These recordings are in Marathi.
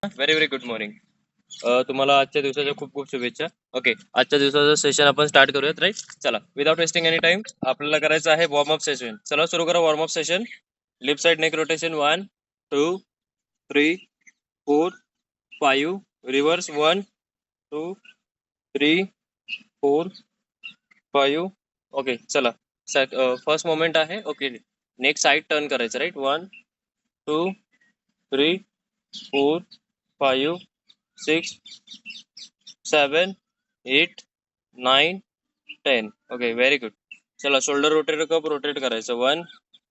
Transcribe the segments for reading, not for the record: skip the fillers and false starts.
Very very good morning. तुम्हाला आजच्या दिवसाच्या खूप खूप शुभेच्छा. ओके, आजच्या दिवसाचं सेशन आपण स्टार्ट करूयात, राईट? चला, विदाउट वेस्टिंग एनी टाइम आपल्याला करायचं आहे वॉर्मअप सेशन. चला सुरू करा warm up session. Left side neck rotation 1 2 3 4 5. Reverse 1 2 3 4 5. Okay, चला. फर्स्ट मोमेंट आहे. ओके, नेक साइड टर्न करायचं, राईट? 1 2 3 4 5 6 7 8 9 10. Okay, very good. चला, शोल्डर रोटेट कप रोटेट करायचं. 1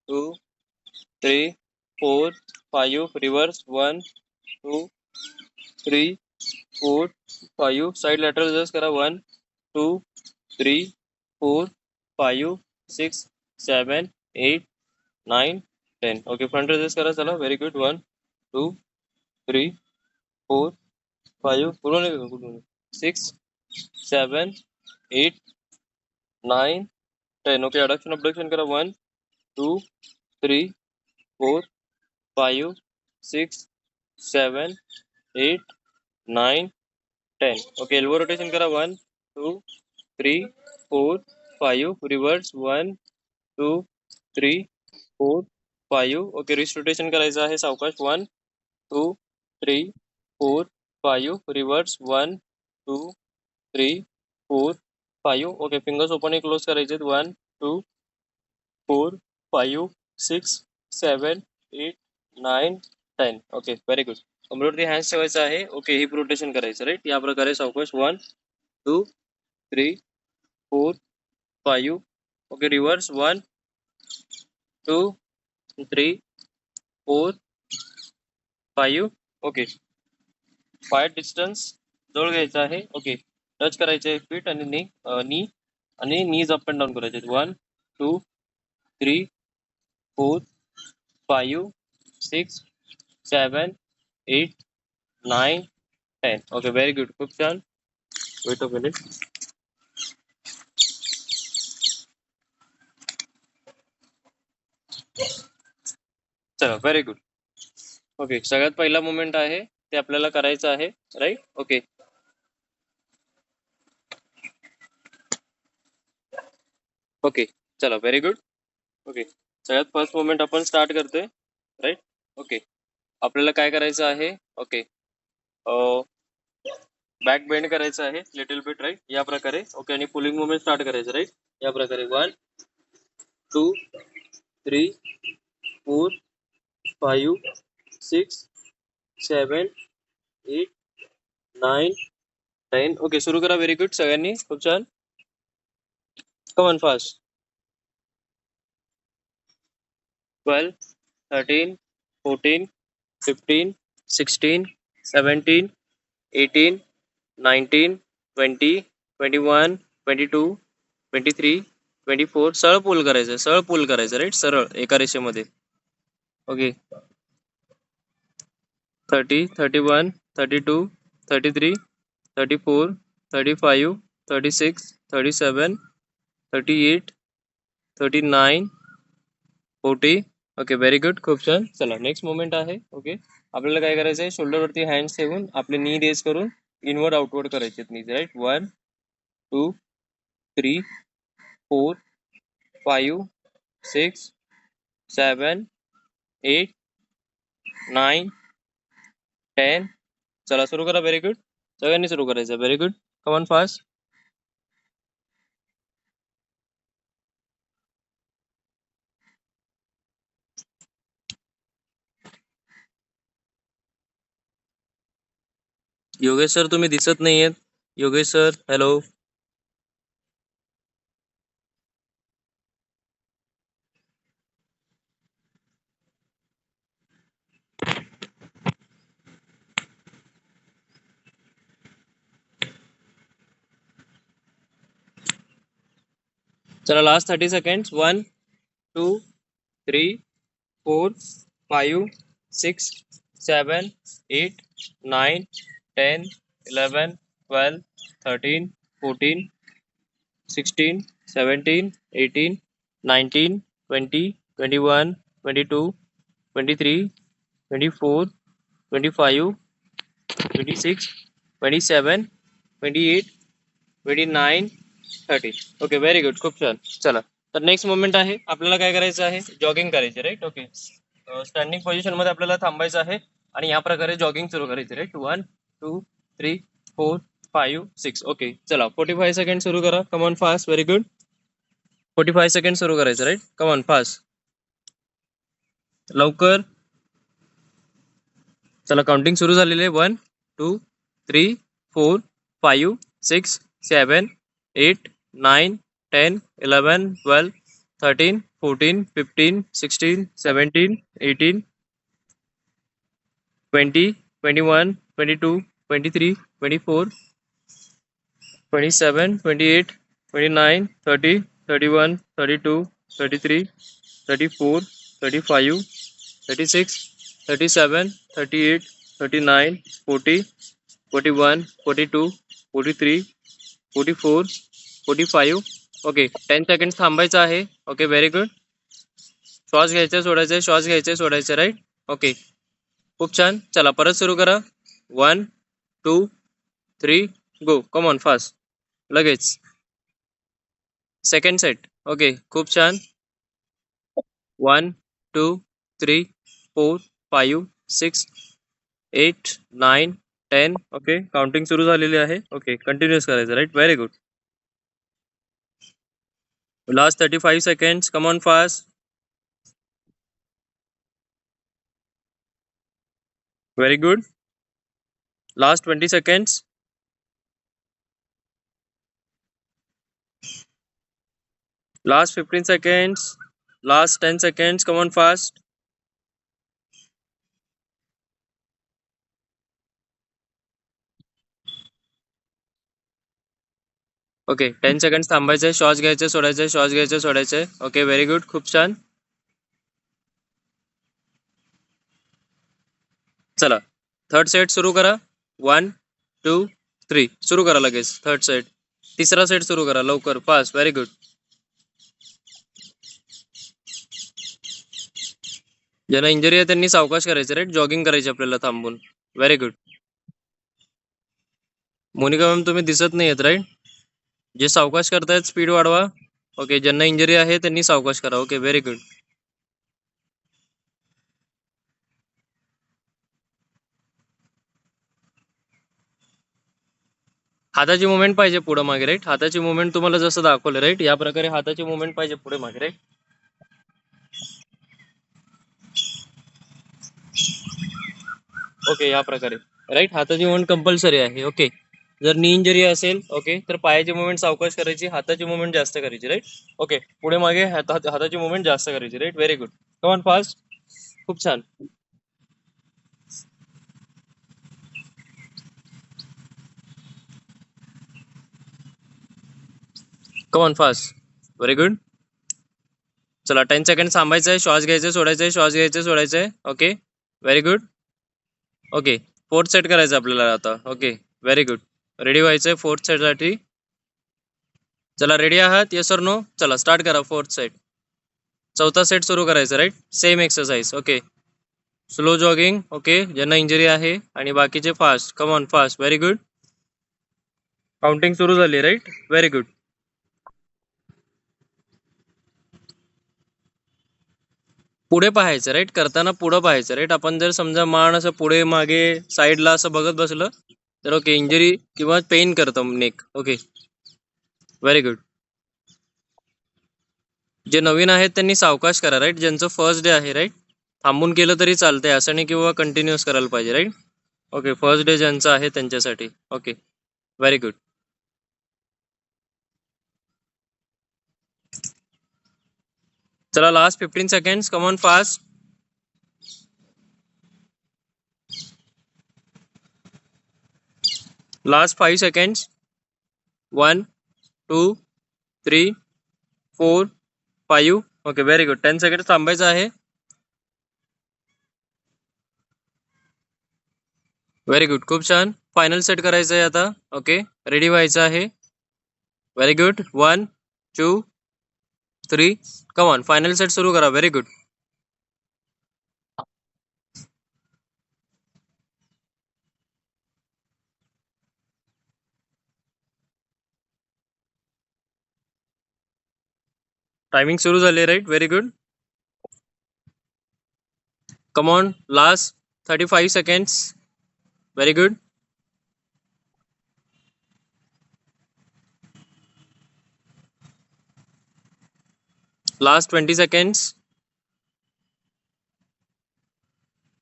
2 3 4 5. रिव्हर्स 1 2 3 4 5. साइड लॅटरल जस्ट करा. 1 2 3 4 5 6 7 8 9 10. ओके, फ्रंट रेजेस करा. चला, व्हेरी गुड. 1 2 3 4 5. पूर्ण 6 7 8 9 10. ओके, अडक्शन अबडक्शन करा. 1 2 3 4 5 6 7 8 9 10. ओके, एल्बो रोटेशन करा. 1 2 3 4 5. रिव्हर्स 1 2 3 4 5. ओके, रिस्ट रोटेशन करायचं आहे सावकाश. 1 2 3 4 5. Reverse 1 2 3 4 5. Okay, fingers open close करायचे. 1 2 4 5 6 7 8 9 10. Okay, very good. कमरेवरती हँड्स ठेवायचं आहे. ओके, हिप रोटेशन करायचं, राईट? या प्रकारे सावकाश. 1 2 3 4 5. Okay, reverse 1 2 3 4 5. ओके, पाय डिस्टन्स जवळ घ्यायचं आहे. ओके, टच करायचे फीट आणि नी आणि नीज अप अँड डाऊन करायचे. 1 2 3 4 5 6 7 8 9 10. Okay, very good. खूप छान. Weight a minute. चला, व्हेरी गुड. ओके, सगळ्यात पहिला मुवमेंट आहे ते आपल्याला करायचं आहे, राईट? ओके, ओके, चला, व्हेरी गुड. ओके, सगळ्यात फर्स्ट मुवमेंट आपण स्टार्ट करतोय, राईट? ओके, आपल्याला काय करायचं आहे? ओके, बॅक बेंड करायचं आहे लिटिल बिट, राईट? या प्रकारे. ओके, आणि पुलिंग मुवमेंट स्टार्ट करायचं, राईट? या प्रकारे. 1 2 3 4 5 6 7 8 9 10. ओके, सुरू करा. व्हेरी गुड सगळ्यांनी. खूप छान. कमन फास्ट. 12 13 14 15 16 17 18 19 20 21 22 23 24. सरळ पूल करायचं, सरळ पूल करायचं, राईट? सरळ एका रेषेमध्ये. ओके, 30 31 32 33 34 35 36 37 38 39 40. Okay, very good. खूप छान. चला, नेक्स्ट मोमेंट आहे. ओके, आपल्याला काय करायचं आहे? शोल्डरवरती हँड्स ठेवून आपले नी रेज करून इनवर्ड आउटवर्ड करायचे नी, राईट? 1 2 3 4 5 6 7 8 9 10. चला, सुरू करा. Very good. सगळ्यांनी सुरू करायचं. Very good. Come on fast. Yogesh sir, तुम्ही दिसत नाहीयेत. Yogesh sir, hello. चला, last 30 seconds. 1 2 3 4 5 6 7 8 9 10 11 12 13 14 16 17 18 19 20 21 22 23 24 25 26, 27, 28, 29, 30. Okay, very good, खूप छान. चला, तर नेक्स्ट मुवमेंट आहे, आपल्याला काय करायचं आहे, जॉगिंग करायची, राईट. ओके, स्टँडिंग पोझिशन मध्ये आपल्याला थांबायचं आहे आणि या प्रकारे जॉगिंग सुरू करायची, राईट. 1, 2, 3, 4, 5, 6. ओके, चला 45 सेकंड सुरू करा. कम on fast, very good. 45 second सुरू करायचं, राईट. कम ऑन फास्ट, लवकर. चला, काउंटिंग सुरू झालेली आहे. 1, 2, 3, 4, 5, 6, 7, 8, 9, 10, 11, 12, 13, 14, 15, 16, 17, 18, 20, 21, 22, 23, 24, 27, 28, 29, 30, 31, 32, 33, 34, 35, 36, 37, 38, 39, 40, 41, 42, 43, 44, 45. ओके, 10 सेकंड थांबायचं आहे. Okay, very good. श्वास घ्यायचे सोडायचे, श्वास घ्यायचे सोडायचे, राईट. ओके, खूप छान. चला, परत सुरू करा. 1, 2, 3, गो. कम ऑन फास्ट, लगेच. Second set. ओके, खूप छान. 1, 2, 3, 4, 5, 6, 8, 9, 10. ओके, काउंटिंग सुरू झालेली आहे. ओके, कंटिन्युअस करायचं, right. Very good. Last 35 seconds. Come on fast, very good. Last 20 seconds. Last 15 seconds. Last 10 seconds. Come on fast. Okay, 10 seconds थांबायचे, श्वास घ्यायचे सोडायचे, श्वास घ्यायचे सोडायचे. ओके, व्हेरी गुड, खूप छान. चला, थर्ड सेट सुरू करा. 1, 2, 3 सुरू करा लगेच. थर्ड सेट, तिसरा सेट सुरू करा लवकर, फास्ट. Very good. ज्यांना इंजरी आहे त्यांनी सावकाश करायचं, राईट. जॉगिंग करायची आपल्याला थांबून. Very good. मोनिका मॅम, तुम्ही दिसत नाही आहेत, राईट. जे सावकाश करतायत स्पीड वाढवा. ओके, ज्यांना इंजरी आहे त्यांनी सावकाश करा. Okay, very good. हाताची मुवमेंट पाहिजे पुढे मागे, राईट. हाताची मुवमेंट तुम्हाला जसं दाखवलं, राईट, या प्रकारे हाताची मुवमेंट पाहिजे पुढे मागे, राईट. ओके, या प्रकारे, राईट. हाताची मुवमेंट कंपल्सरी आहे. ओके, जर नी इंजरी असेल, ओके, तर पायाची मुवमेंट सावकाश करायची, हाताची मुवमेंट जास्त करायची, राईट. ओके, पुढे मागे हाताची मुवमेंट जास्त करायची, right. Very good. Come on fast, खूप छान. Come on fast, very good. चला, 10 सेकंड थांबायचं आहे, श्वास घ्यायचे सोडायचे, श्वास घ्यायचे सोडायचे. Okay, very good. Okay, fourth set करायचं आपल्याला आता. Okay, very good. रेडी व्हायचंय फोर्थ सेट साठी. चला, रेडी आहात, येस और नो? चला, स्टार्ट करा फोर्थ सेट. चौथा सेट सुरू करायचा, right. Same exercise. Okay, slow jogging. Okay, ज्यांना इंजरी आहे आणि बाकीचे fast. Come on fast, very good. Counting सुरू झाली, राईट. Very good. पुढे पाहायचं, राईट. करताना पुढे पाहायचं, राईट. आपण जर समजा मान असं पुढे मागे साईडला असं बघत बसलं तर ओके, इंजरी किंवा पेन करतं नेक. Okay, very good. जे नवीन आहेत त्यांनी सावकाश करा, राईट. ज्यांचं फर्स्ट डे आहे, राईट, थांबून केलं तरी चालतंय, असं नाही किंवा कंटिन्युअस करायला पाहिजे, राईट. ओके, फर्स्ट डे ज्यांचं आहे त्यांच्यासाठी. Okay, very good. चला, last 15 seconds. Come on fast. Last 5 seconds. 1, 2, 3, 4, 5. Okay, very good. 10 seconds थांबायचं आहे. व्हेरी गुड, खूप छान. फायनल सेट करायचं आहे आता. ओके, रेडी व्हायचं आहे. Very good. 1, 2, 3, come on. Final set सुरू करा. Very good. टायमिंग सुरू झाली right. Very good. Come on, last 35 seconds. Very good. Last 20 seconds.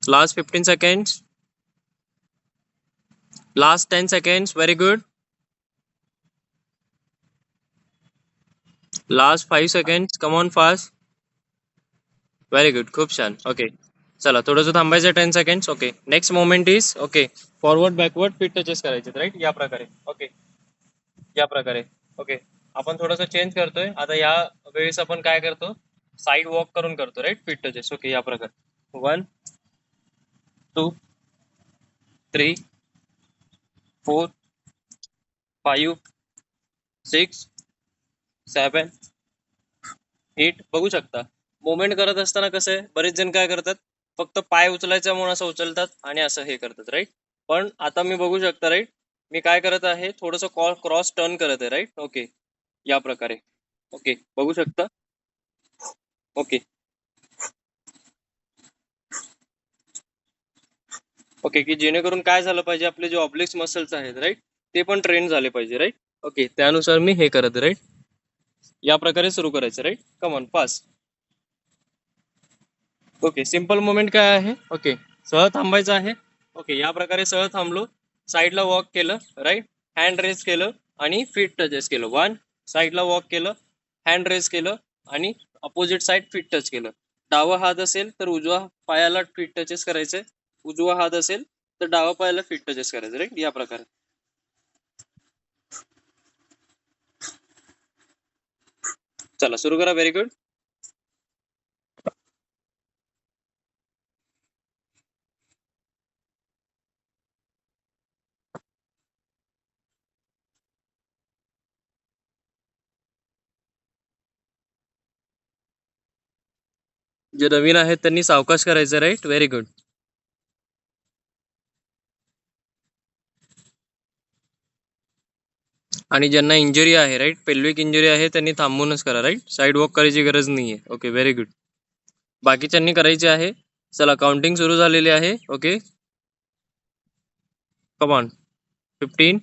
Last 15 seconds. Last 10 seconds. Very good. Last 5 seconds. Come on fast. Very good. खूप छान. ओके. चला थोडंसं थांबायचं 10 seconds. Okay. Next moment is okay. Forward backward fit touches करायचे राईट. या प्रकारे. ओके. या प्रकारे. ओके. आपण थोडंसं चेंज करतोय. आता या वेळेस आपण काय करतो, साईड वॉक करून करतो राईट. Fit touches. ओके. या प्रकारे. 1 2 3 4 5 6 7 8. बघू शकता मुवमेंट करत असताना कसं आहे, बरेच जण काय करतात, फक्त पाय उचलायचा म्हणून असं उचलतात आणि असं हे करतात राईट. पण आता मी बघू शकता राईट, मी काय करत आहे, थोडंसं क्रॉस टर्न करत आहे राईट. ओके. या प्रकारे. ओके. बघू शकता. ओके. ओके. की जेणेकरून काय झालं पाहिजे, आपले जे ऑब्लिक्स मसल्स आहेत राईट, ते पण ट्रेन झाले पाहिजे राईट. ओके. त्यानुसार मी हे करत राईट. या प्रकारे सुरू करायचं right. Come on fast. Okay. Simple movement काय आहे, ओके, सहज थांबायचं आहे. ओके. या प्रकारे सहज थांबलो, साईडला वॉक केलं राईट, हँड रेज केलं आणि फीट टचेस केलं. 1. साईडला वॉक केलं, हँड रेज केलं आणि अपोजिट साईड फीट टच केलं. डावा हात असेल तर उजवा पायाला फीट टचेस करायचे, उजवा हात असेल तर डावा पायाला फीट टचेस करायचे राईट. या प्रकारे. चला सुरू करा. Very good. जे नवीन आहेत त्यांनी सावकाश करायचं राईट. Very good. आणि ज्यांना इंजुरी आहे राईट, पेल्विक इंजुरी आहे, त्यांनी थांबूनच करा राईट. साईड वॉक करायची गरज नाहीये. ओके. Very good. बाकीच्यांनी करायचे आहे. चला काउंटिंग सुरू झालेली आहे. Okay. Come on. 15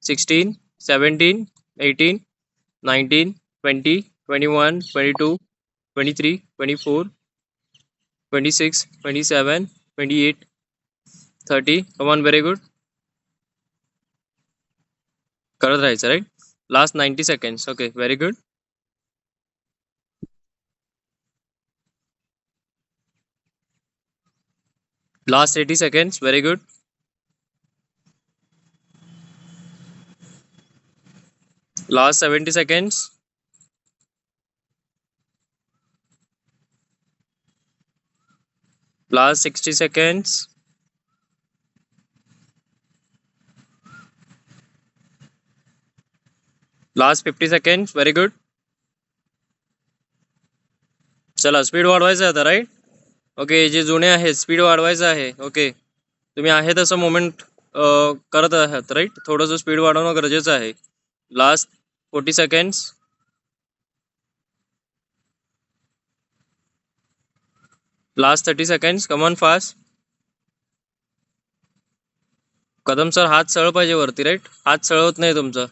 16 17 18 19 20 21 22 23 24 26 27 28 30. Come on. Very good. करत राहायचं right. Last 90 seconds. Okay. Very good. Last 80 seconds. Very good. Last 70 seconds. Last 60 seconds. Last 50 seconds. Very good. चला स्पीड वाढवायचं आहे आता राईट. ओके. जे जुने आहेत स्पीड वाढवायचं आहे. ओके. तुम्ही आहे तसं मुवमेंट करत आहात राईट. थोडंसं स्पीड वाढवणं गरजेचं आहे. Last 40 seconds. Last 30 seconds. Come on fast. Kadam sir हात सरळ पाहिजे वरती राईट. हात सरळ होत नाही तुमचा.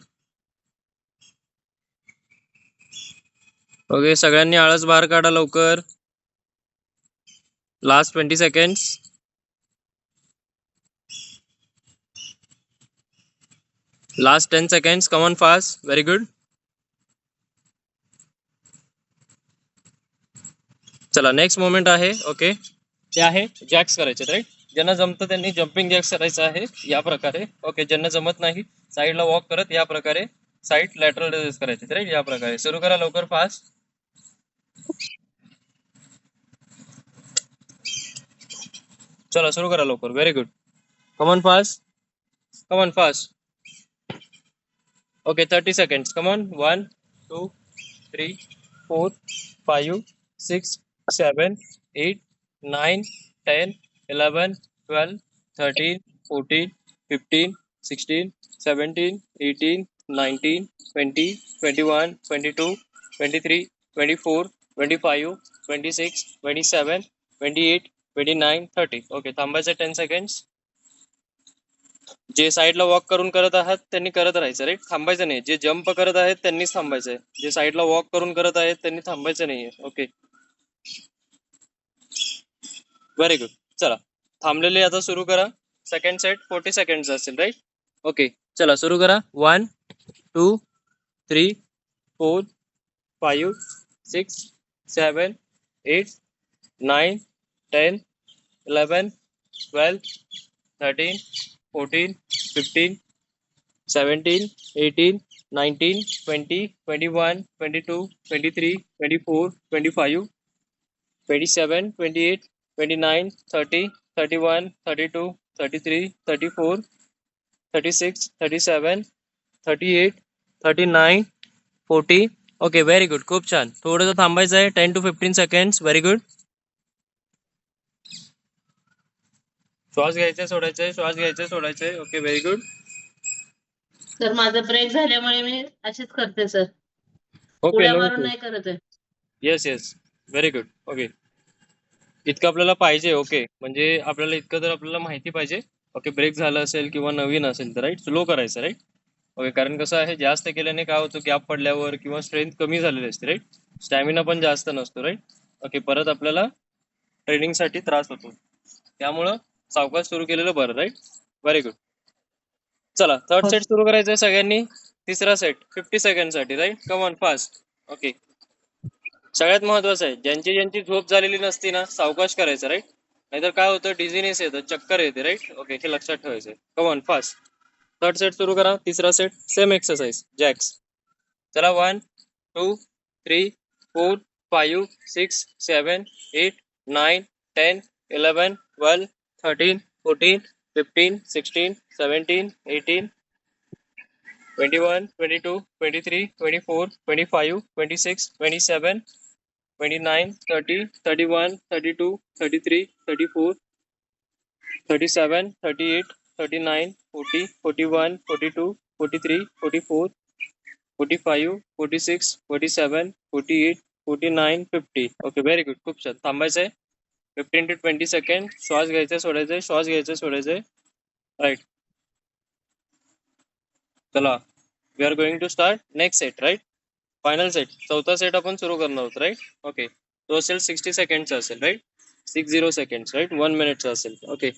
ओके. सगळ्यांनी आळस बाहेर काढा लवकर. Last 20 seconds. Last 10 seconds. Come on fast. Very good. चला नेक्स्ट मोमेंट आहे. ओके. ते आहे जॅक्स करायचे राईट. ज्यांना जमतं त्यांनी जम्पिंग जॅक्स करायचं आहे या प्रकारे. ओके. ज्यांना जमत नाही साईडला वॉक करत या प्रकारे साईड लॅटरल रेजेस करायचे राईट. या प्रकारे सुरू करा लवकर फास्ट. चला सुरू करा लवकर. Very good. Come on fast. Come on fast. Okay. 30 seconds. Come on. 1 2 3 4 5 6 7 8 9 10 11 12 13 14 15 16 17 18 19 20 21 22 23 24, 25, 26, 27, 28, 29, 30. Okay, थांबायचं 10 सेकंड्स. जे साईडला वॉक करून करत आहात त्यांनी करत राहायचं, राईट, थांबायचं नाही. जे जंप करत आहेत त्यांनीच थांबायचंय. जे साईडला वॉक करून करत आहेत त्यांनी थांबायचं नाहीये. Okay, very good. चला, थांबलेले आता सुरू करा. सेकंड सेट 40 सेकंड असेल, राईट. ओके, चला सुरू करा. 1, 2, 3, 4, 5, 6, 7, 8, 9, 10, 11, 12, 13, 14, 15, 17, 18, 19, 20, 21, 22, 23, 24, 25, 27, 28, 29, 30, 31, 32, 33, 34, 36, 37, 38, 39, 40. ओके, व्हेरी गुड, खूप छान. थोडंसं थांबायचं आहे, 10 to 15 सेकंड्स. Very good. श्वास घ्यायचे सोडायचे, श्वास घ्यायचे सोडायचे. Okay, very good. सर माझा ब्रेक झाल्यामुळे मी अशीच करते सर, ओके, उड्या नो मारून इश्यू. नाही करत आहे. Yes yes, very good. Okay, इतकं आपल्याला पाहिजे. ओके, म्हणजे आपल्याला इतकं जर आपल्याला माहिती पाहिजे. ओके, ब्रेक झालं असेल किंवा नवीन असेल तर, राईट, स्लो करायचं, राईट. ओके, कारण कसं आहे, जास्त केल्याने काय होतं, गॅप पडल्यावर किंवा स्ट्रेंथ कमी झालेली असते, राईट. स्टॅमिना पण जास्त नसतो, राईट. ओके, परत आपल्याला ट्रेनिंगसाठी त्रास होतो. त्यामुळं सावकाश सुरू केलेलं बरं, राईट. Very good. चला, थर्ड हो. सेट सुरू करायचं सगळ्यांनी. तिसरा सेट 50 सेकंडसाठी, right. Come on, fast. Okay, सगळ्यात महत्वाचं आहे, ज्यांची झोप झालेली नसती ना, सावकाश करायचं, राईट. नाहीतर काय होतं, डिझिनेस येतं, चक्कर येते, राईट. ओके, हे लक्षात ठेवायचं. कम ऑन, फास्ट. थर्ड सेट सुरू करा. तिसरा सेट सेम एक्सरसाइज, जॅक्स. चला, 1, 2, 3, 4, 5, 6, 7, 8, 9, 10, 11, 12, 13, 14, 15, 16, 17, 18, 21, 22, 23, 24, 25, 26, 27, 29, 30, 31, 32, 33, 34, 37, 38, 39, 40, 41, 42, 43, 44, 45, 46, 47, 48, 49, 50. ओके, व्हेरी गुड, खूप छान. थांबायचंय 15 to 20 सेकंड. श्वास घ्यायचा सोडायचंय, श्वास घ्यायचा सोडायचंय, राईट. चला, we are going to start next set, right. Final set, चौथा सेट आपण सुरू करणार आहोत, राईट. ओके, तो असेल 60 सेकंडचा असेल, राईट. 60 सेकंड, राईट, 1 मिनिटचा असेल. ओके,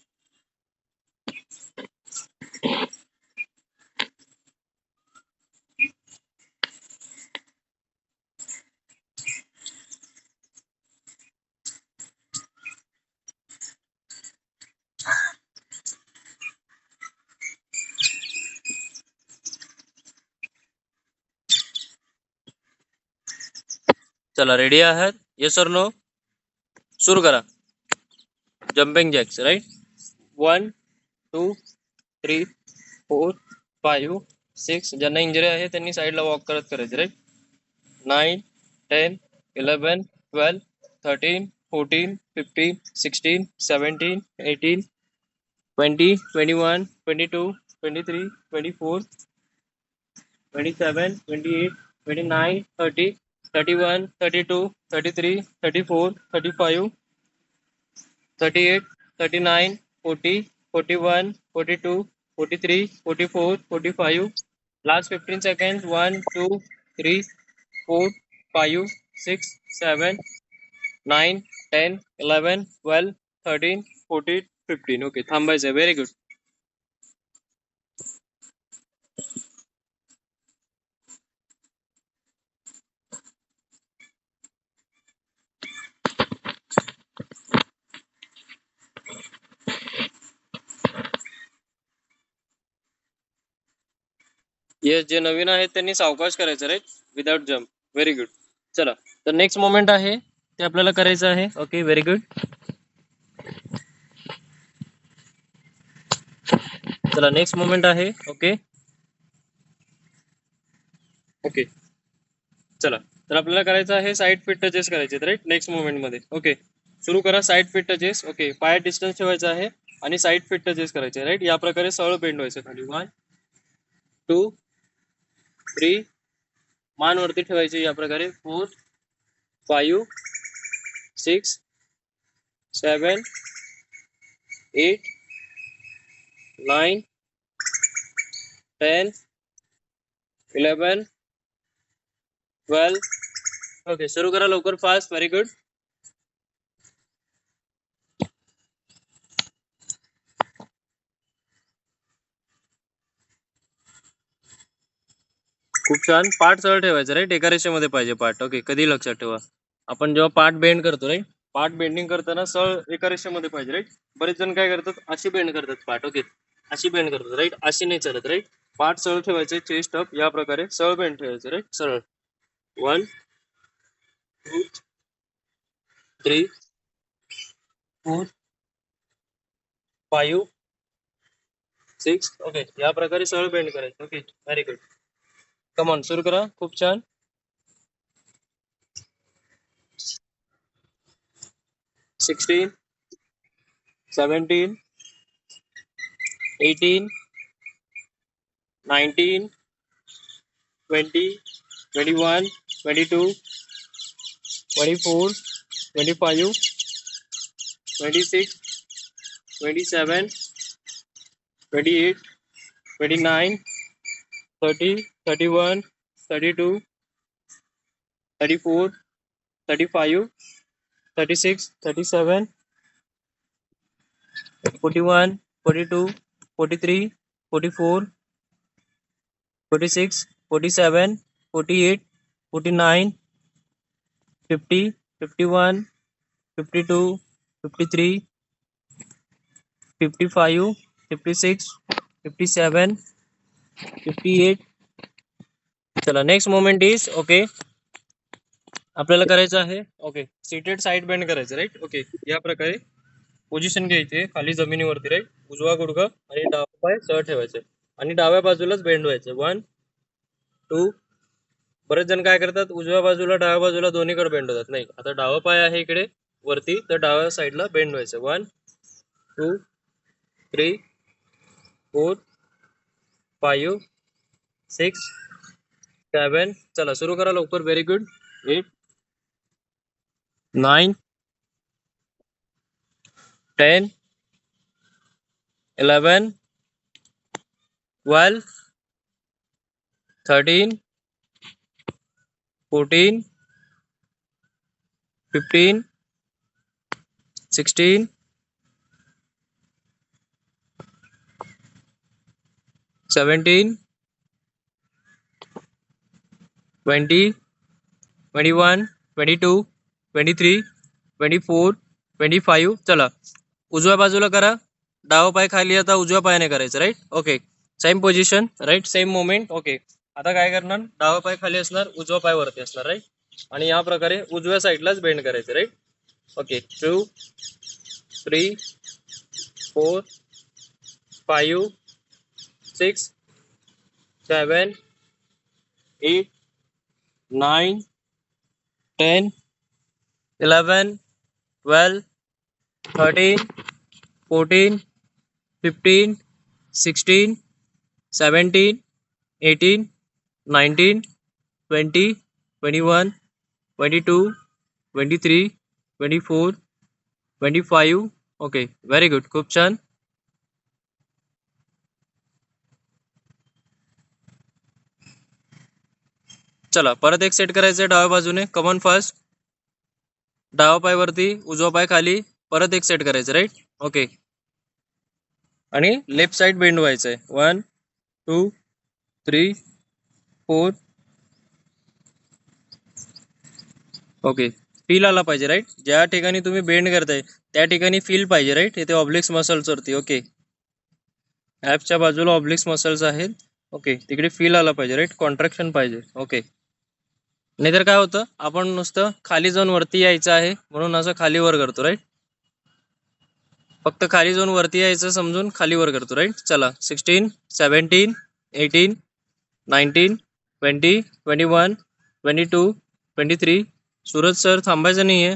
चला, रेडी आहात? Yes or no? सुरू करा. Jumping jacks, right. 1, 2, 3, 4, 5, 6. ज्यांना इंजरी आहे त्यांनी साईडला वॉक करत करायचे, राईट. 9, 10, 11, 12, 13, 14, 15, 16, 17, 18, 20, 21, 22, 23, 24, 27, 28, 29, 30, 31, 32, 33, 34, 35, 38, 39, 40, 41, 42, 43, 44, 45. Last 15 seconds. 1, 2, 3, 4, 5, 6, 7, 9, 10, 11, 12, 13, 14, 15. ओके, थांबायचं. Very good. येस, जे नवीन आहेत त्यांनी सावकाश करायचं, right, without jump. Very good. चला, तर नेक्स्ट मोमेंट आहे ते आपल्याला करायचं आहे. Okay, very good. चला, नेक्स्ट मोमेंट आहे. ओके ओके, चला, तर आपल्याला करायचं आहे साईड फिट टचेस करायचे, राईट, नेक्स्ट मोमेंट मध्ये. ओके, सुरू करा. Side feet touches. ओके, पायात डिस्टन्स ठेवायचा आहे आणि साईड फिट टचेस करायचे, राईट. या प्रकारे सरळ बेंड व्हायचं खाली. 1, 2, 3, मान वरती ठेवायची या प्रकारे. 4, 5 6 7 8 9 10 11 12. ओके, सुरू करा लवकर, फास्ट. Very good. खूप छान. पाठ सरळ ठेवायचं राईट, एका रेषेमध्ये पाहिजे पाठ. ओके, कधी लक्षात ठेवा, आपण जेव्हा पाठ बेंड करतो राईट, पाठ बेंडिंग करताना सरळ एका रेषेमध्ये पाहिजे राईट. बरेच जण काय करतात, अशी बेंड करतात पाठ. ओके, अशी बेंड करतात राईट, अशी नाही चालत राईट. पाठ सरळ ठेवायचे, चेस्ट अप, या प्रकारे सरळ बेंड ठेवायचे राईट, सरळ. 1 2 3 4 5 6. ओके, या प्रकारे सरळ बेंड करायचं. Okay, very good. कमॉन, सुरू करा. खूप छान. 16 17 18 19 20 21 22 24 25 26 27 28 29 30 31 32 34 35 36 37 41 42 43 44 46 47 48 49 50 51 52 53 55 56 57 58. चला, नेक्स्ट मोमेंट इज ओके, आपल्याला करायचं आहे ओके सीटेड साईड बेंड करायचं राईट. ओके, या प्रकारे पोझिशन घ्यायची आहे खाली जमिनीवरती राईट. उजवा गुडघा आणि डावा पाय सरळ ठेवायचे आणि डाव्या बाजूलाच बेंड व्हायचं. 1 2. बरेच जण काय करतात, उजव्या बाजूला डाव्या बाजूला दोन्हीकडे बेंड होतात. नाही, आता डावा पाय आहे इकडे वरती, तर डाव्या साईडला बेंड व्हायचं. 1 2 3 4 5 6 7. चला, सुरू करा लवकर. Very good. 8 9 10 11 12 13 14 15 16 17 20 21 22 23 24 25. चला, उजव्या बाजूला करा. डावा पाय खाली, आता उजव्या पायाने करायचं right. Okay, same position right, same moment. Okay, आता काय करणार, डावा पाय खाली असणार, उजवा पाय वरती असणार राईट. आणि या प्रकारे उजव्या साईडलाच बेंड करायचं right. Okay, 2 3 4 5 6 7 8 9 10 11 12 13 14 15 16 17 18 19 20 21 22 23 24 25. Okay, very good. खूप छान. चला, परत एक सेट करायचं डाव्या बाजूने. Come on fast. डावा पाय वरती, उजवा पाय खाली, परत एक सेट करायचं राईट. ओके, आणि लेफ्ट साइड बेंड व्हायचंय. 1 2 3 4. ओके, फील आला पाहिजे राईट. ज्या ठिकाणी तुम्ही बेंड करताय त्या ठिकाणी फील पाहिजे राईट. इथे ऑब्लिक्स मसल्स वरती. ओके, ॲपच्या बाजूला ऑब्लिक्स मसल्स आहेत. ओके, तिकडे फील आला पाहिजे राईट, कॉन्ट्रॅक्शन पाहिजे. ओके, नाहीतर काय होतं, आपण नुसतं खाली जाऊन वरती यायचं आहे म्हणून असं खाली वर करतो राईट. फक्त खाली जाऊन वरती यायचं समजून खाली वर करतो राईट. चला, 16 17 18 19 20 21 22 23. सूरज सर थांबायचं नाहीये.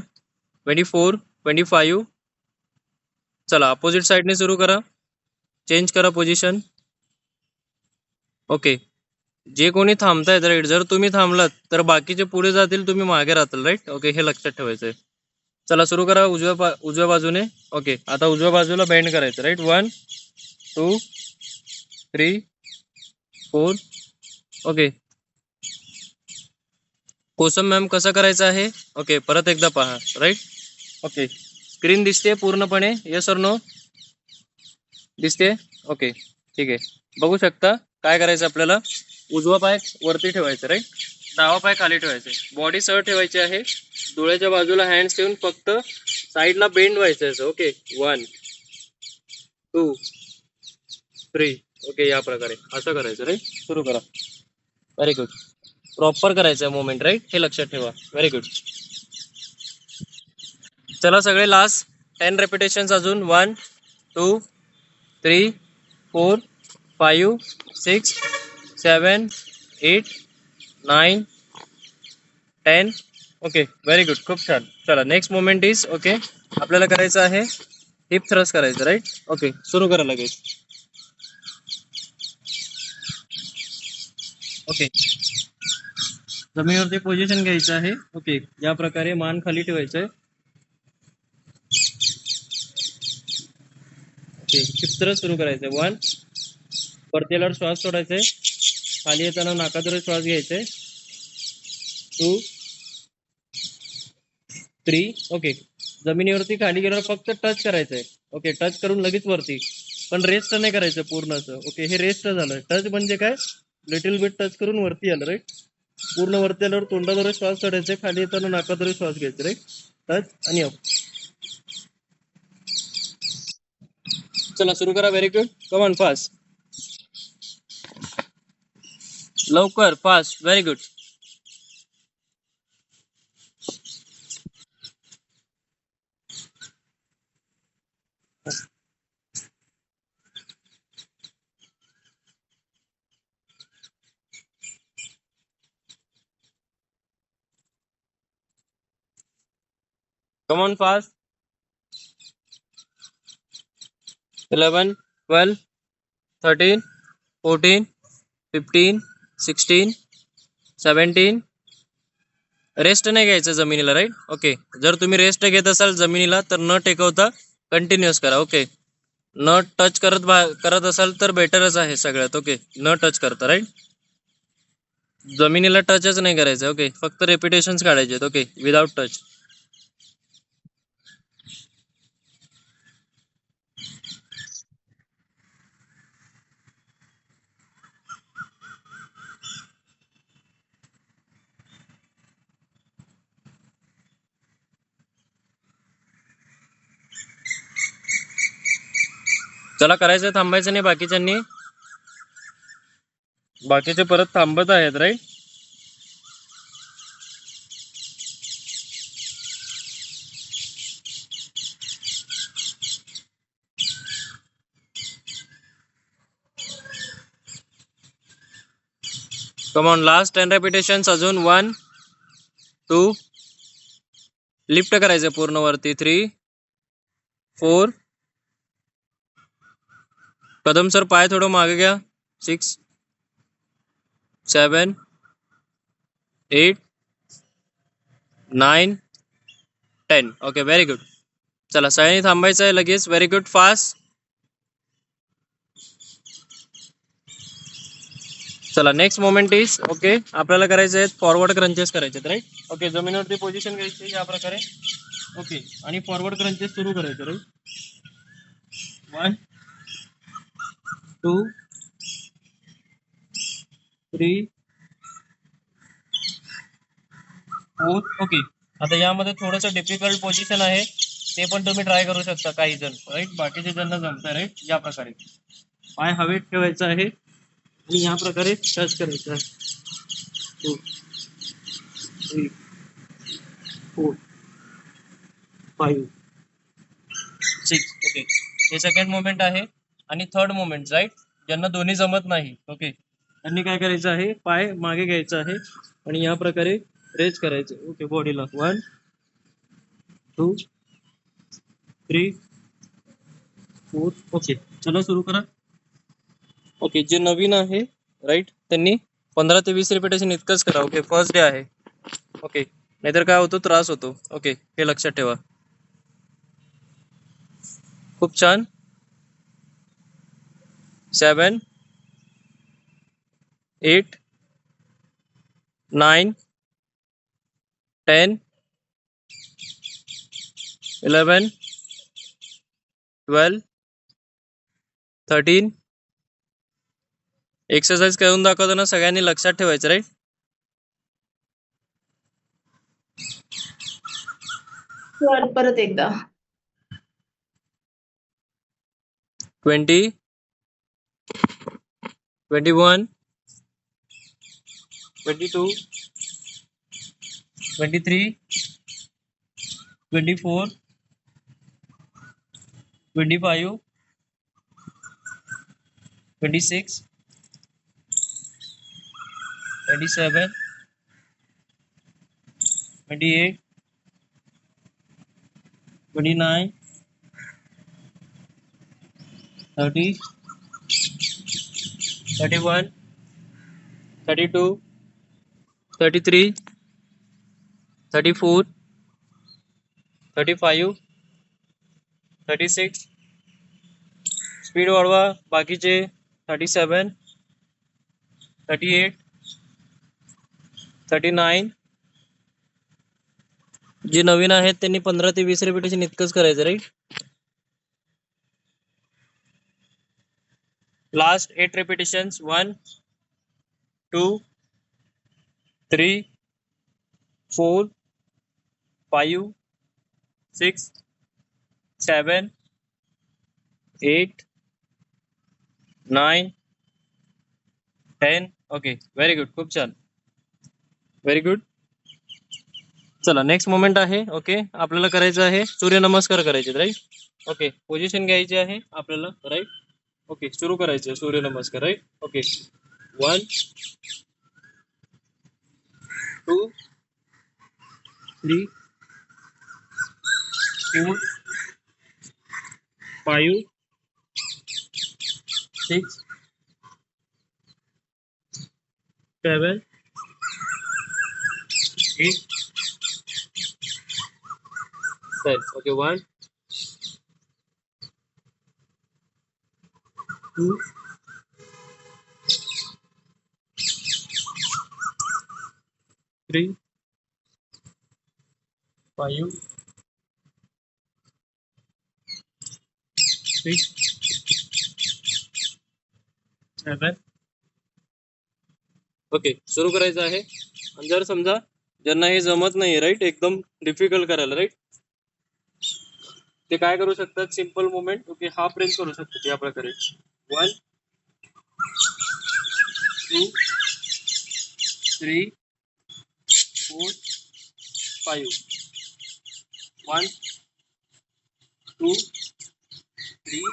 24 25. चला, अपोजिट साईडने सुरू करा. चेंज करा पोझिशन. ओके, जे कोणी थांबतायत राईट, जर तुम्ही थांबलात तर बाकीचे पुढे जातील, तुम्ही मागे राहताल राईट. ओके, हे लक्षात ठेवायचंय. चला सुरू करा उजव्या बाजूने. ओके, आता उजव्या बाजूला बेंड करायचं राईट. 1 2 3 4. ओके, कोसम मॅम कसं करायचं आहे? ओके, परत एकदा पहा राईट. ओके, स्क्रीन दिसते पूर्णपणे? Yes or no? दिसते? ओके, ठीक आहे. बघू शकता काय करायचं आपल्याला. उजवा पाय वरती ठेवायचा राईट, डावा पाय खाली ठेवायचा, बॉडी सर ठेवायची आहे, डोळ्याच्या बाजूला हँड्स ठेवून फक्त साईडला बेंड व्हायचं असं. ओके, 1 2 3. ओके, या प्रकारे असं करायचं राईट. सुरू करा. Very good. प्रॉपर करायचं आहे मुवमेंट राईट, हे लक्षात ठेवा. Very good. चला सगळे लास्ट 10 रेपिटेशन्स अजून. 1 2 3 4 5 6 7 8 9 10. ओके, व्हेरी गुड, खूप छान. चला नेक्स्ट मुवमेंट इज ओके, आपल्याला करायचं आहे हिप थ्रस्ट करायचं राईट. ओके, सुरू करा लगेच. ओके, जमिनीवरती पोझिशन घ्यायचं आहे. ओके, या प्रकारे मान खाली ठेवायचं आहे. ओके, हिप थ्रस्ट सुरू करायचं आहे. 1, वरती आल्यावर श्वास सोडायचा आहे, खाली येताना नाकाद्वारे श्वास घ्यायचा आहे. 2 3. ओके, जमिनीवरती खाली गेल्यावर फक्त टच करायचं आहे. ओके, टच करून लगेच वरती, पण रेस्ट नाही करायचं पूर्ण असं. ओके, हे रेस्ट झालं. टच म्हणजे काय, लिटिल बिट टच करून वरती आलं राईट. पूर्ण वरती आल्यावर तोंडाद्वारे श्वास सोडायचा, खाली येताना नाकाद्वारे श्वास घ्यायचा राईट. टच आणि अप. चला सुरू करा. Very good, come on fast, लवकर fast. Very good. Come on fast. 11 12 13 14 15 16 17. Rest नाही घ्यायचं जमिनीला राईट. ओके, जर तुम्ही रेस्ट घेत असाल जमिनीला तर न टेकवता कंटिन्युअस करा. ओके, न टच करत असाल तर बेटरच आहे सगळ्यात. ओके, न टच करता राईट, जमिनीला टचच नाही करायचं. ओके, फक्त रेपिटेशन्स काढायचे आहेत. Okay, without touch. चला करायचं, थांबायचं नाही बाकीच्यांनी. बाकीचे परत थांबत आहेत right. Come on, last 10 repetitions अजून. 1 2. लिफ्ट करायचं पूर्ण वरती. 3 4. कदम सर पाय थोडं मागे घ्या. 6 7 8 9 10. Okay, very good. चला सगळ्यांनी थांबायचं आहे लगेच. Very good, fast. चला नेक्स्ट मोमेंट इज ओके, आपल्याला करायचं आहे फॉरवर्ड क्रंचेस करायचे आहेत राईट. ओके, जमिनीवरती पोझिशन घ्यायची या प्रकारे. ओके, आणि फॉरवर्ड क्रंचेस सुरू करायचे राईट. 1 2 3 4. ओके, आता यामध्ये थोडंसं डिफिकल्ट पोझिशन आहे, ते पण तुम्ही ट्राय करू शकता काही जण राईट. बाकीचे ज्यांना जमतं राईट, या प्रकारे पाय हवेत ठेवायचा आहे आणि या प्रकारे टच करायचं आहे. 2 3 4 5 6. ओके, हे सेकंड मोमेंट आहे. आणि थर्ड मोमेंट राईट, ज्यांना दोन्ही जमत नाही ओके, त्यांनी काय करायचं आहे, पाय मागे घ्यायचा आहे आणि या प्रकारे रेज करायचे. ओके, बॉडीला. 1 2 3 4. ओके, चला सुरू करा. ओके, जे नवीन आहे राईट त्यांनी 15 ते 20 रिपिटेशन इतकंच करा. ओके, फर्स्ट डे आहे. ओके, नाहीतर काय होतो, त्रास होतो. ओके, हे लक्षात ठेवा. खूप छान. 7 8 9 10 11 12 13. एक्सरसाइज करून दाखवताना सगळ्यांनी लक्षात ठेवायचं, राईट. सर परत एकदा. 20 21 22 23 24 25 26 27 28 29 30 31 32 33 34 35 36. स्पीड वाढवा. बाकीचे 37 38 39. जे नवीन आहेत त्यांनी 15 ते 20 रिपिटेशन इतकंच करायचं, right. Last 8 repetitions. 1 2 3 4 5 6 7 8 9 10. Okay, very good. खूप छान, व्हेरी गुड. चला, नेक्स्ट मोमेंट आहे. ओके, आपल्याला करायचं आहे सूर्यनमस्कार करायचे, राईट. ओके, पोझिशन घ्यायची आहे आपल्याला, राईट. ओके, सुरू करायचं सूर्यनमस्कार, राईट. ओके, 1 2 3 4 5 6 7 8 10. ओके, 1 2 3 5 6 7. ओके, सुरू करायचं आहे. आणि जर समजा ज्यांना हे जमत नाही, राईट, एकदम डिफिकल्ट करायला, राईट, ते काय करू शकतात, simple movement. Okay, half range करू शकतात या प्रकारे. 1 2 3 4 5. 1 2 3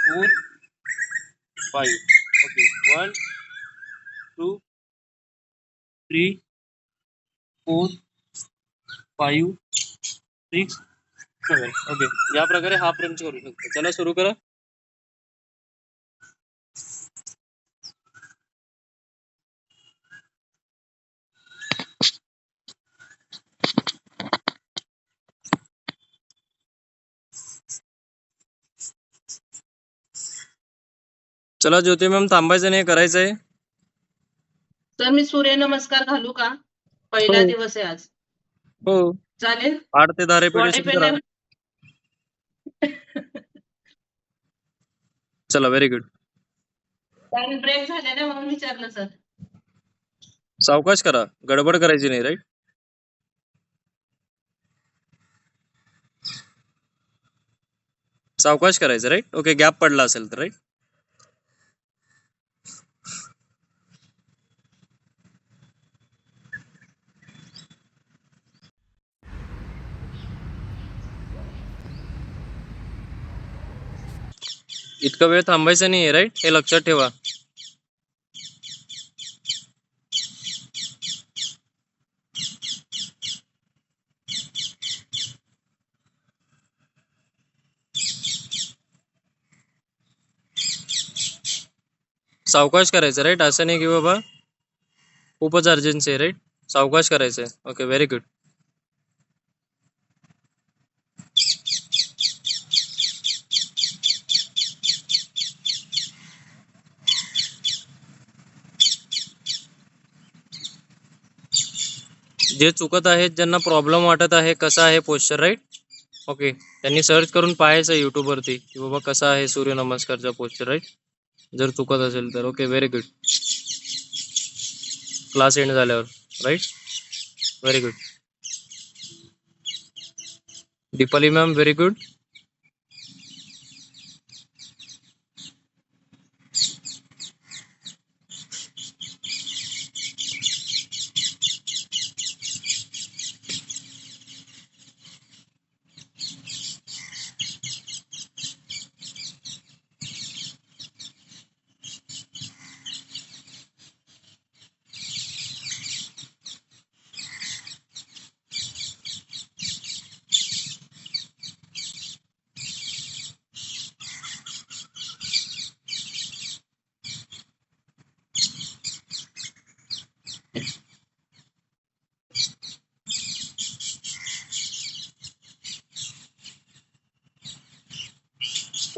4 5. ओके, 1 2 3 4 5 6 7. ओके, या प्रकारे हाफ रेंज करू शकतो. चला, सुरू करा. चला, ज्योती मॅम, थांबायचं नाही, करायचं आहे. सर मी सूर्यनमस्कार घालू का? पहिला हो. दिवस आहे आज. हो, चालेल. 8 ते 10 बॉडी रिपिटेशन पेन करा. नाही. चला, व्हेरी गुड. कारण ब्रेक झाले ना, म्हणून विचारलं सर. सावकाश करा, गडबड करायची नाही, राईट. सावकाश करायचं, राईट. ओके, गॅप पडला असेल तर, राईट. इतका वेळ थांबायचा नाही, राईट, हे लक्षात ठेवा. सावकाश करायचं, राईट. असं नाही की बाबा खूपच अर्जन्सी आहे राईट. सावकाश करायचं आहे. Okay very good. जे चुकत आहेत, ज्यांना प्रॉब्लेम वाटत आहे कसा आहे पोश्चर राईट, ओके, त्यांनी सर्च करून पाहायचं YouTube वरती की बाबा कसा आहे सूर्यनमस्कारचा पोश्चर राईट, जर चुकत असेल तर. Okay very good. Class end झाल्यावर right. Very good. Deepali ma'am very good.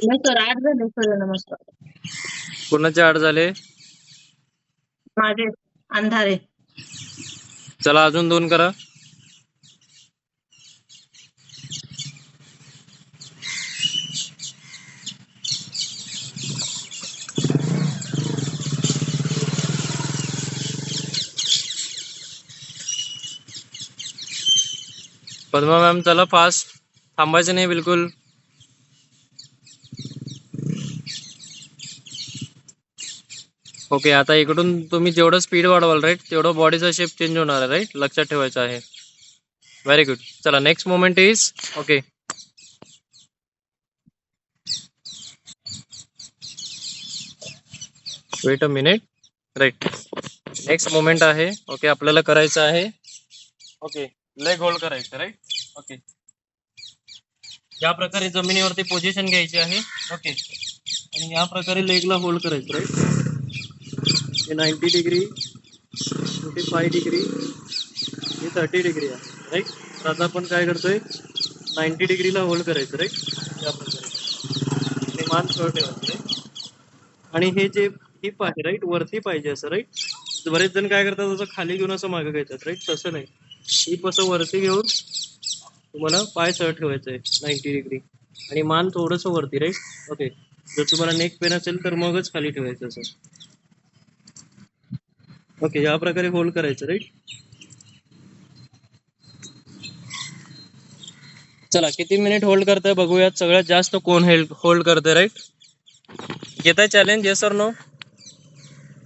नाही सर, 8 झाले सूर्यनमस्कार. कोणाचे 8 झाले? माझे अंधारे. चला अजून 2 करा. पद्मा मॅम चला फास्ट, थांबायचं नाही बिलकुल. ओके, आता इकडून तुम्ही जेवढं स्पीड वाढवाल राईट तेवढं बॉडीचा शेप चेंज होणार आहे राईट, लक्षात ठेवायचं आहे. Very good. चला next moment is okay. Wait a minute right. Next moment आहे ओके, आपल्याला करायचं आहे ओके लेग होल्ड करायचं राईट. ओके, या प्रकारे जमिनीवरती पोझिशन घ्यायची आहे ओके, आणि या प्रकारे लेगला होल्ड करायचं राईट. 90 डिग्री, 45 डिग्री, हे 30 डिग्री आहे राईट. तर आता आपण काय करतोय, 90 डिग्रीला होल्ड करायचं राईट, या प्रकारे, आणि मान सरळ ठेवायचं राईट. आणि हे जे हिप आहे राईट वरती पाहिजे असं राईट. बरेच जण काय करतात असं खाली घेऊन असं मागे घेतात राईट, तसं नाही. हिप असं वरती घेऊन तुम्हाला पाय सरळ ठेवायचं आहे 90 डिग्री, आणि मान थोडंसं वरती राईट. ओके, जर तुम्हाला नेक पेन असेल तर मगच खाली ठेवायचं असं. ओके, या प्रकारे होल्ड करायचं राईट. चला किती मिनिट होल्ड करताय बघूयात. सगळ्यात जास्त कोण होल्ड करते राईट. घेताय चॅलेंज, येस और नो?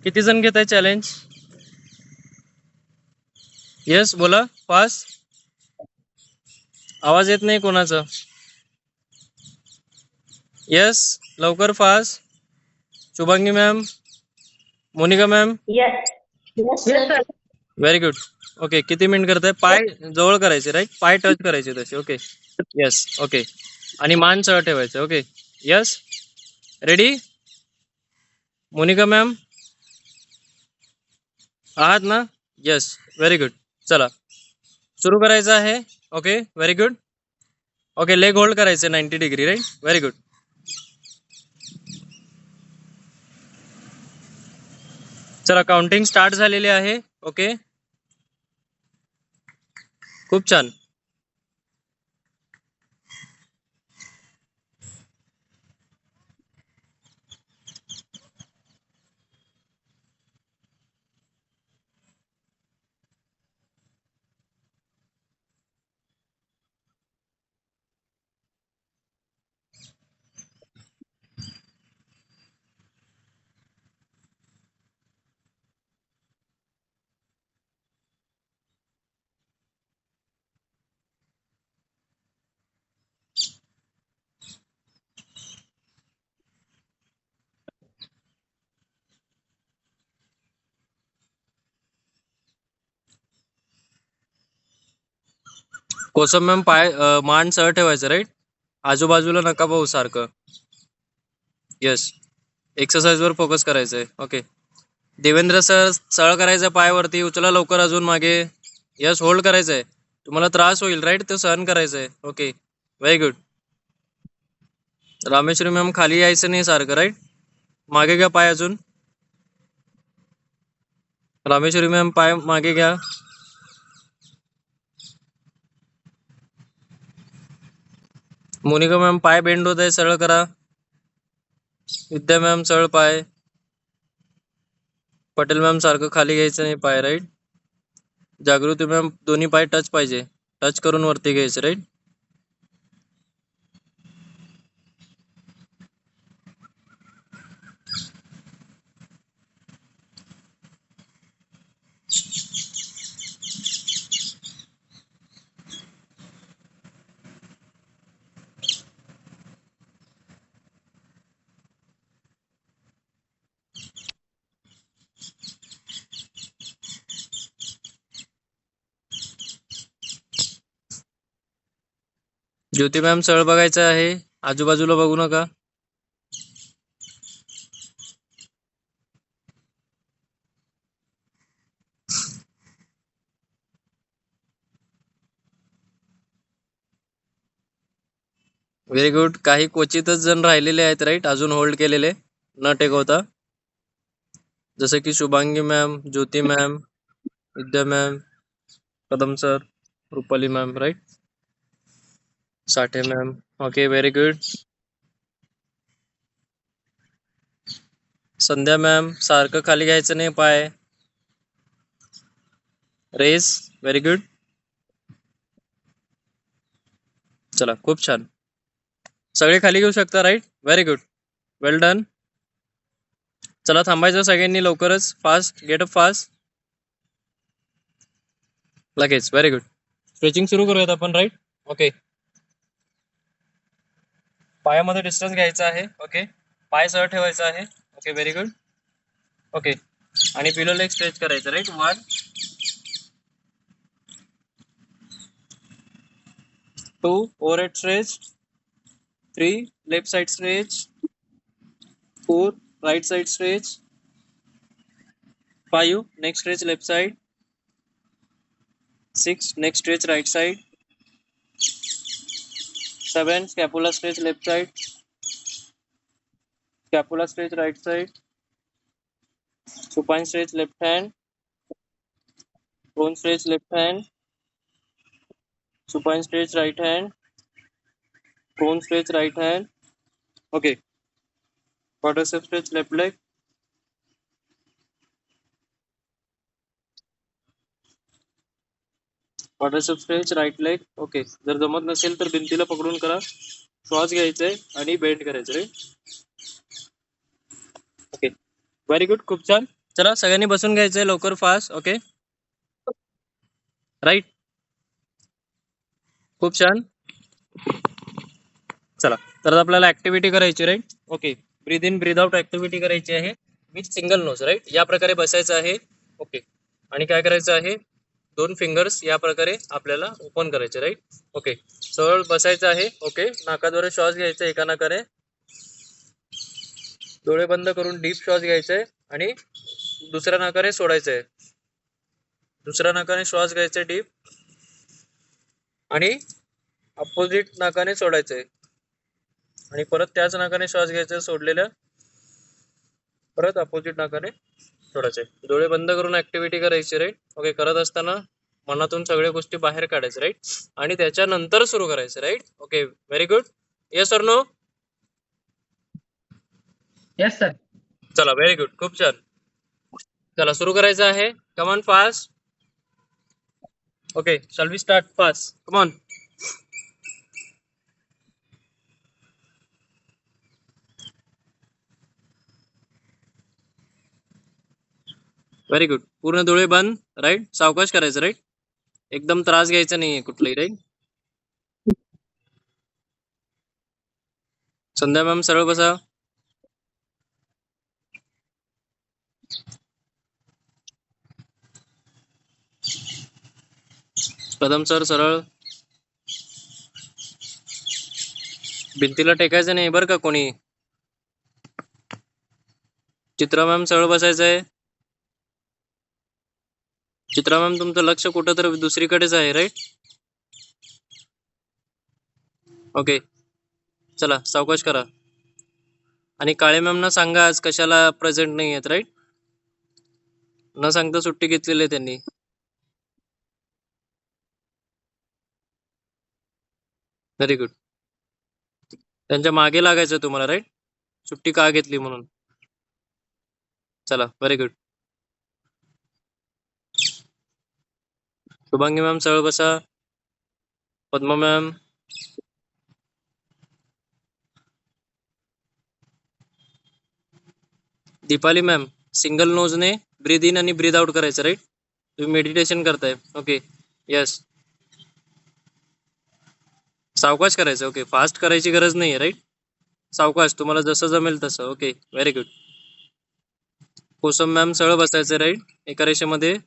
किती जण घेताय चॅलेंज? येस बोला फास्ट. आवाज येत नाही कोणाचा. येस लवकर fast. Shubhangi ma'am, Monika ma'am. Yes, sir. Very good. Okay, किती मिनिट करताय? पाय जवळ करायचे राईट, पाय टच करायचे तसे. Okay yes. ओके, आणि मान सरळ ठेवायचं. Okay yes, ready. Monika ma'am आहात ना? Yes very good. चला सुरू करायचं आहे. Okay very good. Okay, leg hold करायचे 90 डिग्री राईट. Very good. चला काउंटिंग स्टार्ट झालेली आहे. ओके खूप छान. कोसम मॅम पाय मान सरळ ठेवायचं राईट, आजूबाजूला नका पाहू सारखं. येस, एक्सरसाइज वर फोकस करायचंय. ओके देवेंद्र सर सरळ करायचं पाय वरती, उचला लवकर अजून मागे. यस, होल्ड करायचंय. तुम्हाला त्रास होईल राईट, तो सहन करायचंय. Okay, very good. Rameshwari ma'am खाली यायचं नाही सारखं राईट. मागे घ्या पाय अजून. रामेश्वरी मॅम पाय मागे घ्या. मोनिका मॅम पाय बेंड होत आहे, सरळ करा. विद्या मॅम सरळ पाय. पटेल मॅम सारखं खाली घ्यायचं नाही पाय राईट. जागृती मॅम दोन्ही पाय टच पाहिजे, टच करून वरती घ्यायचं राईट. ज्योती मॅम सरळ बघायचं आहे, आजूबाजूला बघू नका. Very good. काही क्वचितच जण राहिलेले आहेत राईट, अजून होल्ड केलेले न टेकवता, जसं की Shubhangi ma'am, Jyoti ma'am, Vidya ma'am, Kadam sir, Rupali ma'am right, Sathe ma'am. Okay, very good. Sandhya ma'am सारखं खाली घ्यायचं नाही पाय, रेस. Very good. चला, खूप छान. सगळे खाली घेऊ शकता राईट. व्हेरी गुड, वेल डन. चला थांबायचं सगळ्यांनी लवकरच, फास्ट, गेट अप फास्ट लगेच. Very good. स्ट्रेचिंग सुरू करूयात आपण राईट. ओके, पायामध्ये डिस्टन्स घ्यायचा आहे. ओके, पाय सरळ ठेवायचा आहे. Okay, very good. ओके, आणि बिलो लेग स्ट्रेच करायचं right. 1 2 overhead stretch, 3 left side stretch, 4 right side stretch, 5 neck stretch left side, 6 neck stretch right side, 7 scapula stretch left side, scapula stretch right side, supine stretch left hand, prone stretch left hand, supine stretch right hand, prone stretch right hand. Okay, quadricep stretch left leg, quadricep stretch right leg. Okay, जर जमत नसेल तर भिंतीला पकडून करा. श्वास घ्यायचंय आणि बेंड करायचं रे. ओके, व्हेरी गुड, खूप छान. चला सगळ्यांनी बसून घ्यायचंय लवकर, फास्ट. ओके राईट, खूप छान. चला, तर आपल्याला ऍक्टिव्हिटी करायची right. Okay, breathe in breathe out activity करायची आहे विथ सिंगल नोज राईट. या प्रकारे बसायचं आहे. ओके, आणि काय करायचं आहे, 2 फिंगर्स या प्रकारे आपल्याला ओपन करायचे राईट. ओके, सरळ बसायचं आहे. ओके, नाकाद्वारे श्वास घ्यायचा एका नाकाने, डोळे बंद करून डीप श्वास घ्यायचाय आणि दुसऱ्या नाकाने सोडायचंय. दुसऱ्या नाकाने श्वास घ्यायचा डीप आणि अपोजिट नाकाने सोडायचंय, आणि परत त्याच नाकाने श्वास घ्यायचा सोडलेल्या, परत अपोजिट नाकाने सोडायचंय. डोळे बंद करून ऍक्टिव्हिटी करायची राईट. ओके, करत असताना मनातून सगळ्या गोष्टी बाहेर काढायचं राईट, आणि त्याच्यानंतर सुरू करायचं right. Okay, very good. Yes or no? Yes sir. चला, व्हेरी गुड, खूप छान. चला सुरू करायचं आहे. Come on fast. Okay, shall we start fast? Come on. Very good. पूर्ण डोळे बंद राईट. सावकाश करायचं राईट, एकदम त्रास घ्यायचा नाहीये कुठलाही राईट. संध्या मॅम सरळ बसा. कदम सर सरळ. भिंतीला टेकायचं नाही बरं का कोणी. चित्रा मॅम सरळ बसायचंय. चित्रा मॅम तुमचं लक्ष कुठं तर दुसरीकडेच आहे, राईट? ओके, चला सावकाश करा. आणि काळे मॅमना सांगा आज कशाला प्रेझेंट नाही आहेत, राईट? न सांगता सुट्टी घेतलेली आहे त्यांनी. Very good. त्यांच्या मागे लागायचं तुम्हाला, राईट? सुट्टी का घेतली म्हणून. चला, व्हेरी गुड. शुभांगी मॅम सरळ बसा. Padma ma'am, Deepali ma'am, single नोजने ब्रीद इन आणि ब्रीद आउट करायचं, राईट? तुम्ही मेडिटेशन करताय. Okay, yes. सावकाश करायचं. ओके, फास्ट करायची गरज नाहीये, राईट? सावकाश, तुम्हाला जसं जमेल तसं. Okay, very good. Kosam ma'am सरळ बसायचं, राईट? एका रेषेमध्ये.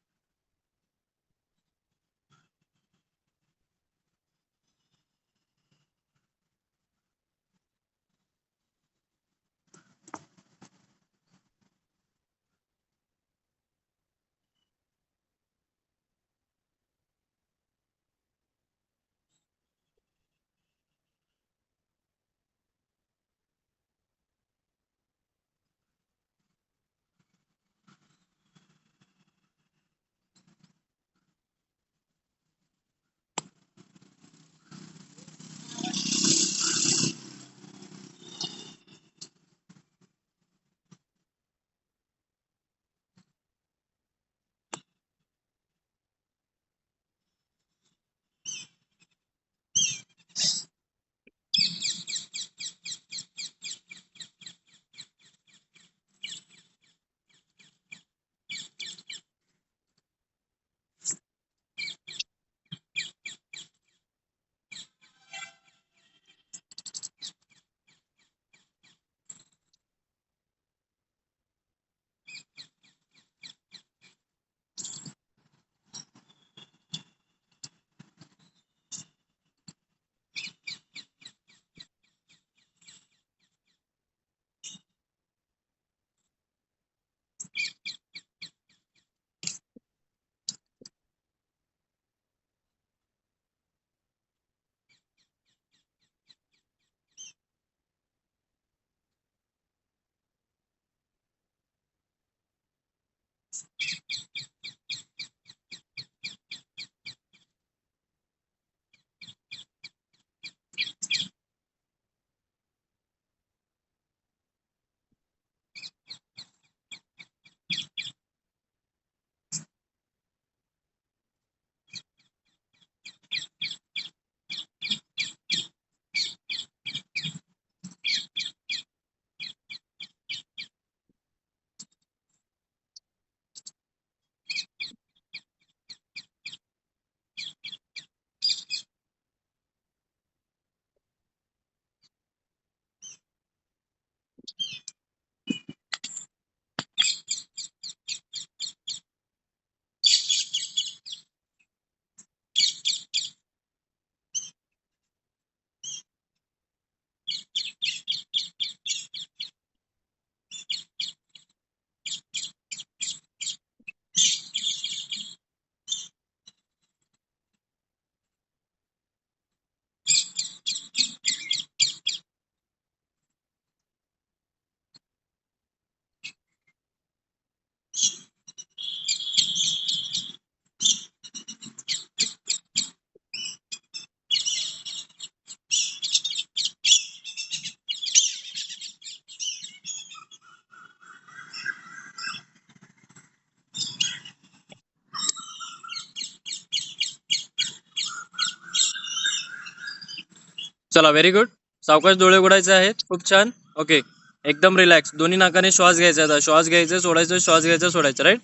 चला, व्हेरी गुड. सावकाश डोळे उघडायचे आहेत. खूप छान. ओके, एकदम रिलॅक्स. दोन्ही नाकाने श्वास घ्यायचा आता. श्वास घ्यायचा, सोडायचं, श्वास घ्यायचा, सोडायचं, राईट?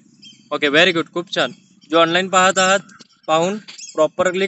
Okay, very good. खूप छान. जो ऑनलाईन पाहत आहात, पाहून प्रॉपरली